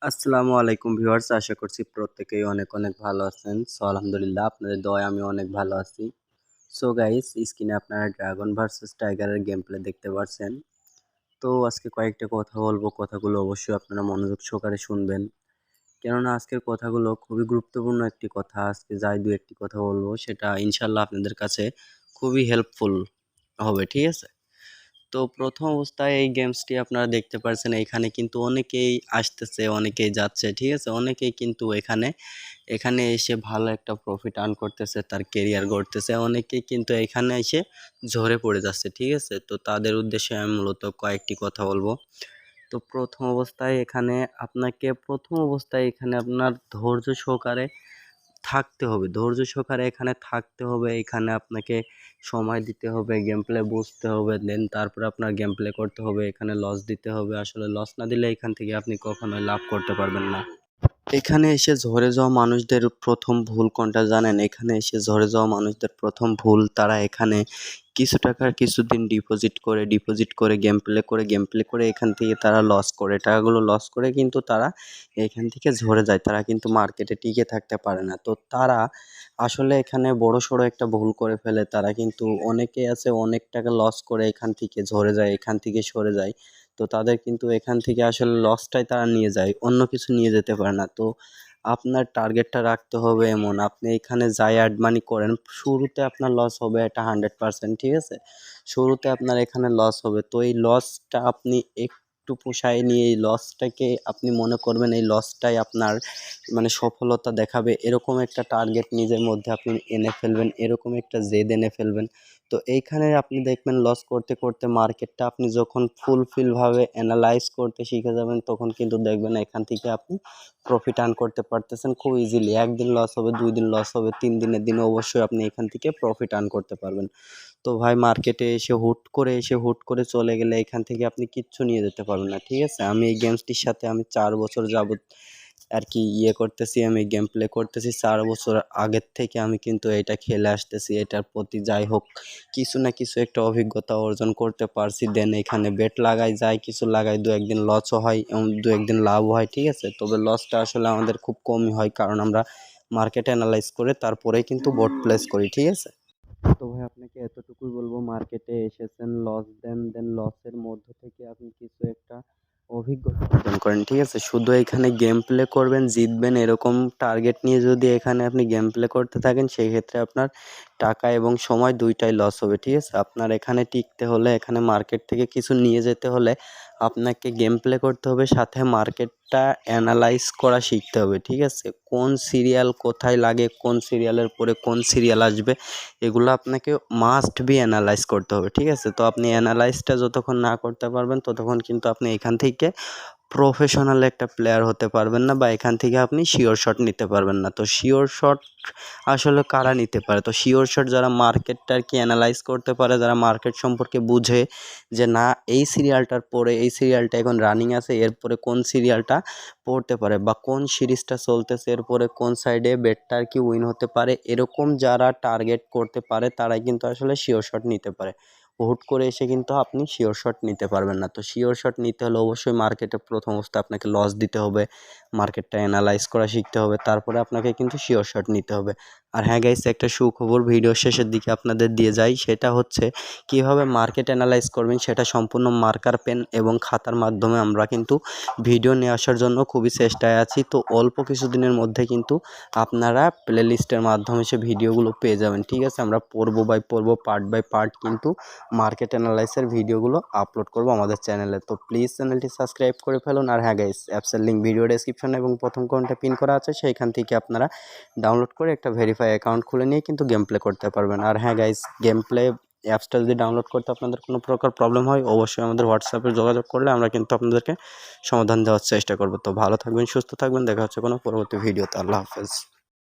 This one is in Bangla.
আসসালামু আলাইকুম ভিউয়ার্স, আশা করছি প্রত্যেকেই অনেক অনেক ভালো আছেন। সো আলহামদুলিল্লাহ আপনাদের দয়ায় আমি অনেক ভালো আছি। সো গাইস, স্ক্রিনে আপনারা ড্রাগন ভার্সেস টাইগারের গেম প্লে দেখতে পাচ্ছেন। তো আজকে কয়েকটা কথা বলবো, কথাগুলো অবশ্যই আপনারা মনোযোগ সহকারে শুনবেন, কেননা আজকের কথাগুলো খুবই গুরুত্বপূর্ণ একটি কথা। আজকে যাই দু একটি কথা বলবো সেটা ইনশাল্লাহ আপনাদের কাছে খুবই হেল্পফুল হবে, ঠিক আছে? তো প্রথম অবস্থায় এই গেমসটি আপনারা দেখতে পাচ্ছেন, এখানে কিন্তু অনেকেই আসতেছে, অনেকেই যাচ্ছে, ঠিক আছে? অনেকেই কিন্তু এখানে এখানে এসে ভালো একটা প্রফিট আর্ন করতেছে, তার কেরিয়ার গড়তেছে। অনেকেই কিন্তু এখানে এসে ঝরে পড়ে যাচ্ছে, ঠিক আছে? তো তাদের উদ্দেশ্যে আমি মূলত কয়েকটি কথা বলবো। তো প্রথম অবস্থায় এখানে আপনার ধৈর্য সহকারে থাকতে হবে, ধৈর্য সহকারে এখানে থাকতে হবে। এখানে আপনাকে সময় দিতে হবে, গেম প্লে বুঝতে হবে, দেন তারপরে আপনার গেম প্লে করতে হবে। এখানে লস দিতে হবে, আসলে লস না দিলে এখান থেকে আপনি কখনোই লাভ করতে পারবেন না। এখানে এসে ঝরে যাওয়া মানুষদের প্রথম ভুল কোনটা জানেন? এখানে এসে ঝরে যাওয়া মানুষদের প্রথম ভুল, তারা এখানে কিছু টাকার কিছুদিন ডিপোজিট করে গেম প্লে করে এখান থেকে তারা লস করে, টাকাগুলো লস করে কিন্তু তারা এখান থেকে ঝরে যায়, তারা কিন্তু মার্কেটে টিকে থাকতে পারে না। তো তারা আসলে এখানে বড়সড় একটা ভুল করে ফেলে। তারা কিন্তু অনেকে আছে অনেক টাকা লস করে এখান থেকে ঝরে যায়, এখান থেকে সরে যায়। তো তাদের কিন্তু এখান থেকে আসলে লসটাই তারা নিয়ে যায়, অন্য কিছু নিয়ে যেতে পারে না। তো আপনার টার্গেটটা রাখতে হবে এমন, আপনি এখানে যাই অ্যাড মানি করেন, শুরুতে আপনার লস হবে, এটা 100%, ঠিক আছে? শুরুতে আপনার এখানে লস হবে। তো এই লসটা আপনি একটু পোষায় নিয়ে এই লসটাকে আপনি মনে করবেন এই লসটাই আপনার মানে সফলতা দেখাবে, এরকম একটা টার্গেট নিজের মধ্যে আপনি এনে ফেলবেন, এরকম একটা জেদ এনে ফেলবেন। তো এইখানে আপনি দেখবেন লস করতে করতে মার্কেটটা আপনি যখন ফুলফিলভাবে অ্যানালাইজ করতে শিখে যাবেন, তখন কিন্তু দেখবেন এখান থেকে আপনি প্রফিট আর্ন করতে পারতেছেন খুব ইজিলি। একদিন লস হবে, 2 দিন লস হবে, 3 দিনের দিনে অবশ্যই আপনি এখান থেকে প্রফিট আর্ন করতে পারবেন। তো ভাই, মার্কেটে এসে হুট করে চলে গেলে এখান থেকে আপনি কিচ্ছু নিয়ে যেতে পারবেন না, ঠিক আছে? আমি এই গেমসটির সাথে আমি 4 বছর যাবত আর কি করতেছি, আমি গেম প্লে করতেছি 4 বছর আগের থেকে। আমি কিন্তু এটা খেলে আসতেছি, এটার প্রতি যাই হোক কিছু না কিছু একটা অভিজ্ঞতা অর্জন করতে পারছি। দেন এখানে বেট লাগাই, যায় কিছু লাগাই, 2-1 দিন লসও হয় এবং 2-1 দিন লাভও হয়, ঠিক আছে? তবে লসটা আসলে আমাদের খুব কমই হয়, কারণ আমরা মার্কেট অ্যানালাইজ করে তারপরেই কিন্তু বোট প্লেস করি, ঠিক আছে? তো ভাই, আপনাকে এতটুকুই বলবো, মার্কেটে এসেছেন, লস দেন লসের মধ্য থেকে আপনি কিছু একটা অভিজ্ঞতা অর্জন করেন, ঠিক আছে? শুধু এখানে গেম প্লে করবেন, জিতবেন, এরকম টার্গেট নিয়ে যদি এখানে আপনি গেম প্লে করতে থাকেন, সেই ক্ষেত্রে আপনার টাকা এবং সময় দুইটাই লস হবে, ঠিক আছে? আপনার এখানে টিকতে হলে, এখানে মার্কেট থেকে কিছু নিয়ে যেতে হলে আপনাকে গেম প্লে করতে হবে, সাথে মার্কেটটা অ্যানালাইজ করা শিখতে হবে, ঠিক আছে? কোন সিরিয়াল কোথায় লাগে, কোন সিরিয়ালের পরে কোন সিরিয়াল আসবে, এগুলো আপনাকে মাস্ট বি অ্যানালাইজ করতে হবে, ঠিক আছে? তো আপনি অ্যানালাইজটা যতক্ষণ না করতে পারবেন, ততক্ষণ কিন্তু আপনি এখান থেকে প্রফেশনাল একটা প্লেয়ার হতে পারবেন না, বা এখান থেকে আপনি শিওর শট নিতে পারবেন না। তো শিওর শট আসলে কারা নিতে পারে? তো শিওর শট যারা মার্কেটটা আর কি অ্যানালাইজ করতে পারে, যারা মার্কেট সম্পর্কে বুঝে যে না, এই সিরিয়ালটার পরে এই সিরিয়ালটা এখন রানিং আছে, এরপরে কোন সিরিয়ালটা পড়তে পারে, বা কোন সিরিজটা চলতেছে, এরপরে কোন সাইডে বেটটা আর কি উইন হতে পারে, এরকম যারা টার্গেট করতে পারে তারাই কিন্তু আসলে শিওর শট নিতে পারে। হুট করে এসে কিন্তু আপনি শিওর শট নিতে পারবেন না। তো শিওর শট নিতে হলে অবশ্যই মার্কেটে প্রথম অবস্থায় আপনাকে লস দিতে হবে, মার্কেটটা অ্যানালাইজ করা শিখতে হবে, তারপরে আপনাকে কিন্তু শিওর শট নিতে হবে। আর হ্যাঁ গাইস, একটা সুখবর ভিডিও শেষের দিকে আপনাদের দিয়ে যাই, সেটা হচ্ছে কিভাবে মার্কেট অ্যানালাইজ করবেন, সেটা সম্পূর্ণ মার্কার পেন এবং খাতার মাধ্যমে আমরা কিন্তু ভিডিও নিয়ে আসার জন্য খুবই চেষ্টায় আছি। তো অল্প কিছুদিনের মধ্যে কিন্তু আপনারা প্লে লিস্টের মাধ্যমে সে ভিডিওগুলো পেয়ে যাবেন, ঠিক আছে? আমরা পর্ব বাই পর্ব, পার্ট বাই পার্ট কিন্তু মার্কেট অ্যানালাইসের ভিডিওগুলো আপলোড করব আমাদের চ্যানেলে। তো প্লিজ চ্যানেলটি সাবস্ক্রাইব করে ফেলুন। আর হ্যাঁ গাইস, অ্যাপসের লিঙ্ক ভিডিও ডেসক্রিপশনে এবং প্রথম কমেন্টে পিন করা আছে, সেইখান থেকে আপনারা ডাউনলোড করে একটা ভেরিফাই অ্যাকাউন্ট খুলে নিয়ে কিন্তু গেম প্লে করতে পারবেন। আর হ্যাঁ গাইস, গেম প্লে অ্যাপসটা যদি ডাউনলোড করতে আপনাদের কোনো প্রকার প্রবলেম হয়, অবশ্যই আমাদের হোয়াটসঅ্যাপে যোগাযোগ করলে আমরা কিন্তু আপনাদেরকে সমাধান দেওয়ার চেষ্টা করব। তো ভালো থাকবেন, সুস্থ থাকবেন, দেখা হচ্ছে কোনো পরবর্তী ভিডিওতে। আল্লাহ হাফেজ।